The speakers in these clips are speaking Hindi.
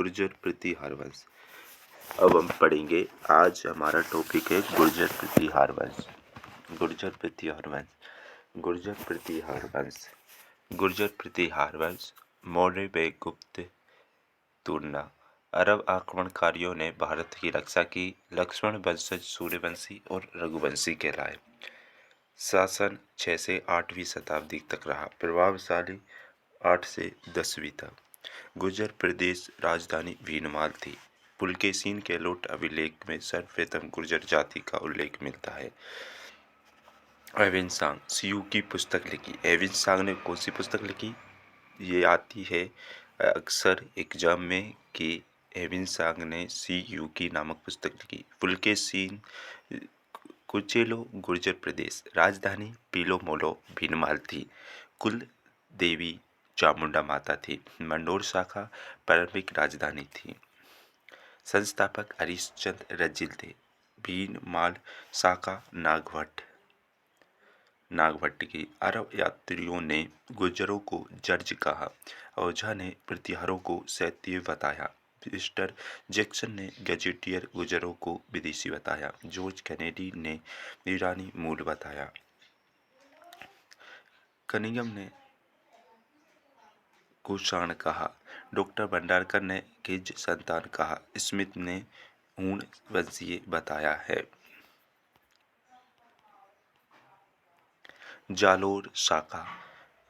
गुर्जर प्रतिहार वंश। अब हम पढ़ेंगे। आज हमारा टॉपिक है गुर्जर प्रतिहार वंश। गुर्जर प्रतिहार वंश। गुर्जर प्रतिहार वंश। गुर्जर प्रतिहार वंश मौर्य व गुप्त तुलना। अरब आक्रमणकारियों ने भारत की रक्षा की। लक्ष्मण वंशज सूर्यवंशी और रघुवंशी कहलाए। शासन 6 से 8वीं शताब्दी तक रहा। प्रभावशाली 8 से 10वीं तक। गुर्जर प्रदेश राजधानी भीनमाल थी। पुलकेशिन के लोट अभिलेख में सर्वप्रथम गुर्जर जाति का उल्लेख मिलता है। एविन सांग सीयू की पुस्तक लिखी। एविन सांग ने कौन सी पुस्तक लिखी? ये आती है अक्सर एग्जाम में कि एविन सांग ने सीयू की नामक पुस्तक लिखी। पुलकेशिन कुचेलो गुर्जर प्रदेश राजधानी पीलोमोलो भीनमाल थी। कुल देवी चामुंडा माता थी। मंडोर शाखा प्रारंभिक राजधानी थी। संस्थापक हरिश्चंद्र रजिल थे। भीनमाल शाखा नागभट्ट की। अरब यात्रियों ने गुर्जरों को जर्ज कहा। ओझा ने प्रतिहारों को शैत्य बताया। मिस्टर जैक्सन ने गैजेटियर गुर्जरों को विदेशी बताया। जॉर्ज कैनेडी ने ईरानी मूल बताया। कनिंगम ने कुषाण कहा। डॉक्टर भंडारकर ने किज संतान कहा। स्मिथ ने हूण वंशीय बताया है। जालोर शाखा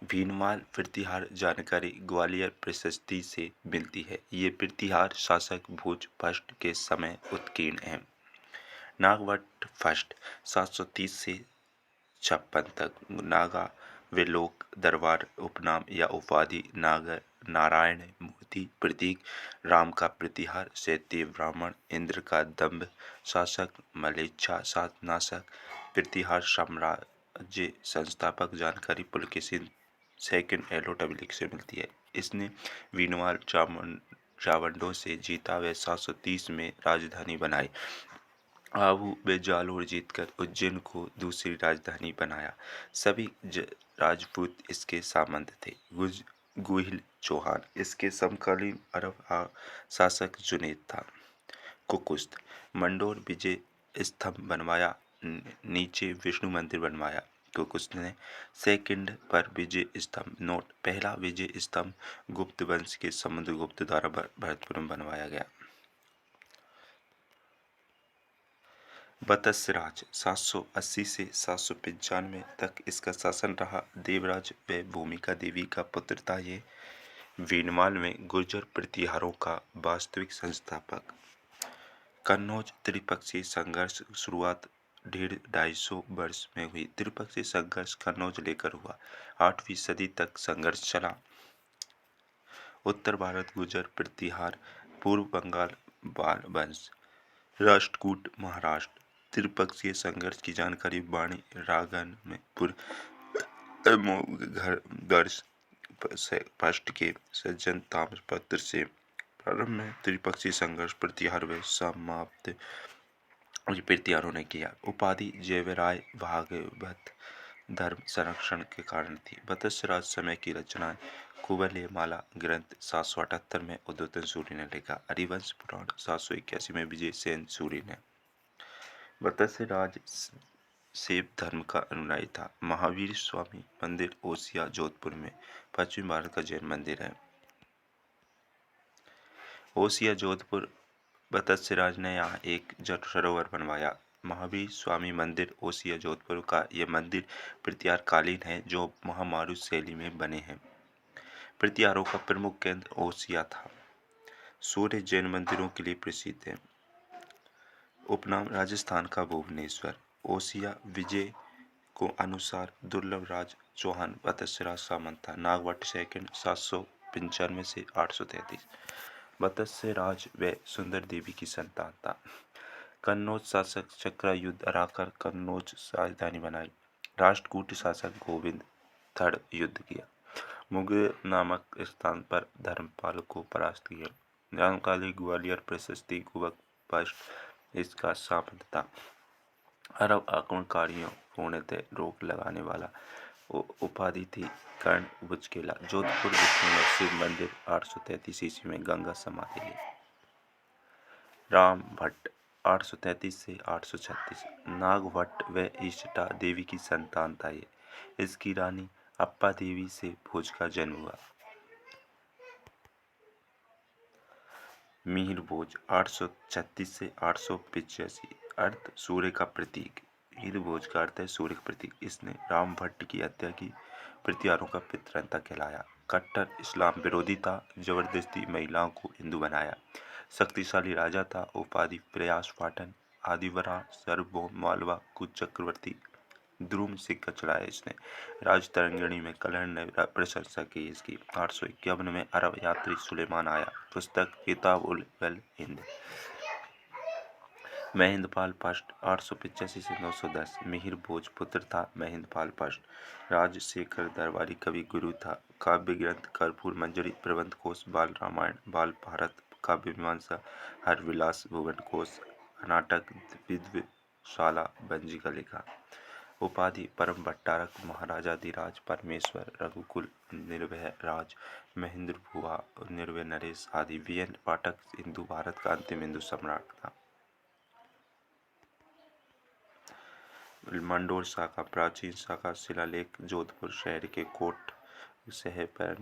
भीनमाल प्रतिहार जानकारी ग्वालियर प्रशस्ति से मिलती है। ये प्रतिहार शासक भोज फर्स्ट के समय उत्कीर्ण है। नागवट फर्स्ट 730 से 56 तक। नागा वे लोक दरबार उपनाम या उपाधि नारायण मूर्ति प्रतीक। राम का प्रतिहार शैत्य ब्राह्मण। इंद्र का दंभ शासक। मलेच्छा शासनाशक। प्रतिहार साम्राज्य संस्थापक जानकारी पुलकेशिन सेकंड एलोट अभिलेख से मिलती है। इसने भीनमाल चावंडों से जीता व 730 में राजधानी बनाई। आबू व जालोर जीतकर उज्जैन को दूसरी राजधानी बनाया। सभी राजपूत इसके सामंत थे। गुहिल चौहान इसके समकालीन अरब शासक जुनैद था। कुकुस्त मंडोर विजय स्तंभ बनवाया। नीचे विष्णु मंदिर बनवाया। कुकुस्त ने सेकंड पर विजय स्तंभ। नोट पहला विजय स्तंभ गुप्त वंश के समुद्रगुप्त द्वारा भरतपुर में बनवाया गया। बतसराज 780 से 795 तक इसका शासन रहा। देवराज व भूमिका देवी का पुत्र था। ये भीनमाल में गुर्जर प्रतिहारों का वास्तविक संस्थापक। कन्नौज त्रिपक्षीय संघर्ष शुरुआत 150-250 वर्ष में हुई। त्रिपक्षीय संघर्ष कन्नौज लेकर हुआ। 8वीं सदी तक संघर्ष चला। उत्तर भारत गुर्जर प्रतिहार। पूर्व बंगाल बाल वंश। राष्ट्रकूट महाराष्ट्र। त्रिपक्षीय संघर्ष की जानकारी वाणी रागन में वर्ष फर्स्ट के सज्जन ताम्रपत्र से प्रारंभ में त्रिपक्षीय संघर्ष प्रतिहार व समाप्त प्रतिहारों ने किया। उपाधि जयवराय भागवत धर्म संरक्षण के कारण थी। बतसराज समय की रचनाएं कुवलयमाला ग्रंथ 778 में उद्योतन सूरी ने लिखा। हरिवंश पुराण 781 में विजय सेन सूरी ने। बतसराज शैव धर्म का अनुयायी था। महावीर स्वामी मंदिर ओसिया जोधपुर में पश्चिम भारत का जैन मंदिर है। ओसिया जोधपुर। बतसराज ने यहाँ एक जल सरोवर बनवाया। महावीर स्वामी मंदिर ओसिया जोधपुर का यह मंदिर प्रतिहार कालीन है जो महामारू शैली में बने हैं। प्रतिहारों का प्रमुख केंद्र ओसिया था। सूर्य जैन मंदिरों के लिए प्रसिद्ध है। उपनाम राजस्थान का भुवनेश्वर। ओसिया विजय को अनुसार दुर्लभ राज चौहान बतसराज सामंत था। नागवट सेकंड 795 से 833। बतसराज व सुंदर देवी की संतान था। कन्नौज शासक चक्रायुद्ध हराकर कन्नौज राजधानी बनाई। राष्ट्रकूट शासक गोविंद थड़ युद्ध किया। मुगल नामक स्थान पर धर्मपाल को परास्त किया। जानकाली ग्वालियर प्रशस्ति गुबक फर्स्ट इसका सामंत था। अरब आक्रमणकारियों पूर्णतः रोक लगाने वाला उपाधि थी कर्ण बुचकेला। जोधपुर विष्णु ने शिव मंदिर 833 ईस्वी में गंगा समाधि ली। राम भट्ट 833 से 836। नागभट्ट व ईष्टा देवी की संतान था ये। इसकी रानी अप्पा देवी से भोज का जन्म हुआ। मिहिर भोज 836 से 885। अर्थ सूर्य का प्रतीक। मिहिर भोज का अर्थ है सूर्य का प्रतीक। इसने राम भट्ट की हत्या की, प्रतिहारों का पितृंता कहलाया। कट्टर इस्लाम विरोधी था, जबरदस्ती महिलाओं को हिंदू बनाया। शक्तिशाली राजा था, उपाधि प्रयास पाटन, आदिवरा सर्वभौम मालवा कुछ चक्रवर्ती, ध्रुव सिक्का चढ़ाया इसने। राजतरंगिणी में कलहड़ ने प्रशंसा की इसकी। 851 में अरब यात्री सुलेमान आया। पुस्तक किताब उल हिंद। महेंद्रपाल फर्स्ट 885 से 910। मिहिर भोज पुत्र था महेंद्रपाल फर्स्ट। राजशेखर दरबारी कवि गुरु था। काव्य ग्रंथ कर्पूर मंजरी, प्रबंध कोश, बाल रामायण, बाल भारत, काव्य मीमांसा, हरविलास, भुवन कोश, नाटक विद्वशाला बंजी का लिखा। उपाधि परम भट्टारक, महाराजाधिराज, परमेश्वर, रघुकुल, निर्भय राज, महेंद्र भुआ, निर्भय नरेश आदि। वीएन पाठक हिंदू भारत का अंतिम हिंदू सम्राट था। मंडोर शाखा प्राचीन शाखा शिलालेख जोधपुर शहर के कोट सह पर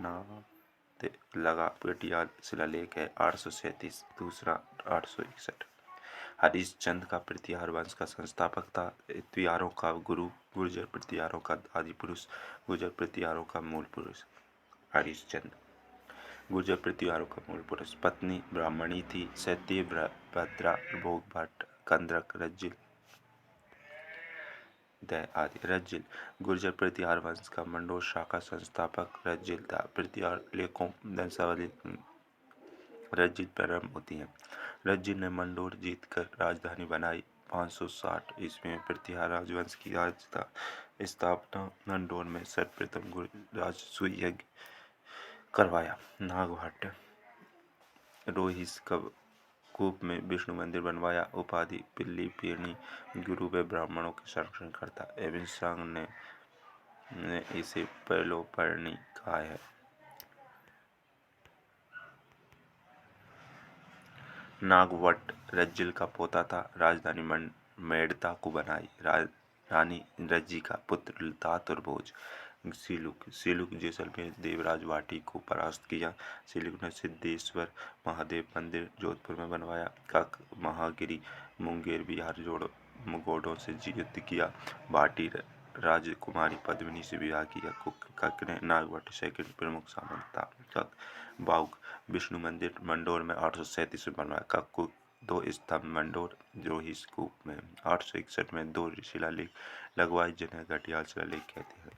लगा पेटियाल शिलालेख है 837। दूसरा 861। हरिश्चंद्र का प्रतिहार वंश का संस्थापक था। प्रतिहारों का गुरु, गुर्जर प्रतिहारों का आदि पुरुष, गुर्जर प्रतिहारों का मूल पुरुष। हरिश्चंद्र गुर्जर प्रतिहारों का मूल पुरुष। पत्नी ब्राह्मणी थी। सत्य भद्रा भोग भट्ट कंदरक रज्जिल आदि। रज्जिल गुर्जर प्रतिहार वंश का मंडोर शाखा संस्थापक रज्जिल था। प्रतिहार लेखों वंशावली रज्जिल प्रारंभ होती है। रज्जिल ने मंडोर जीतकर राजधानी बनाई। 560 ईस्वी में प्रतिहार राजवंश की स्थापना मंडोर में सर्वप्रथम राजसूय यज्ञ करवाया। नागभट्ट रोहिस कूप में विष्णु मंदिर बनवाया। उपाधि पिल्ली पीरनी, गुरु व ब्राह्मणों के संरक्षण करता। एविन सांग ने इसे पैलोपर्णी कहा है। नागवट रज्जिल का पोता था। राजधानी मेड़ता को बनाई। रानी रज्जी का पुत्र तात और भोज। सिलुक जैसलमेर देवराज वाटी को परास्त किया। सिलुक ने सिद्धेश्वर महादेव मंदिर जोधपुर में बनवाया। कक महागिरी मुंगेर बिहार मुगोड़ों से युद्ध किया। भाटी राजकुमारी पद्मिनी से विवाह किया। कक ने नागवट सेकंड प्रमुख सामंत था। कक बाउक विष्णु मंदिर मंडोर में 837 में बनवाया। कक दो स्तंभ मंडोर रोहिस कूप में 861 में 2 शिलालेख लगवाए जिन्हें घटियाल शिलालेख कहते हैं।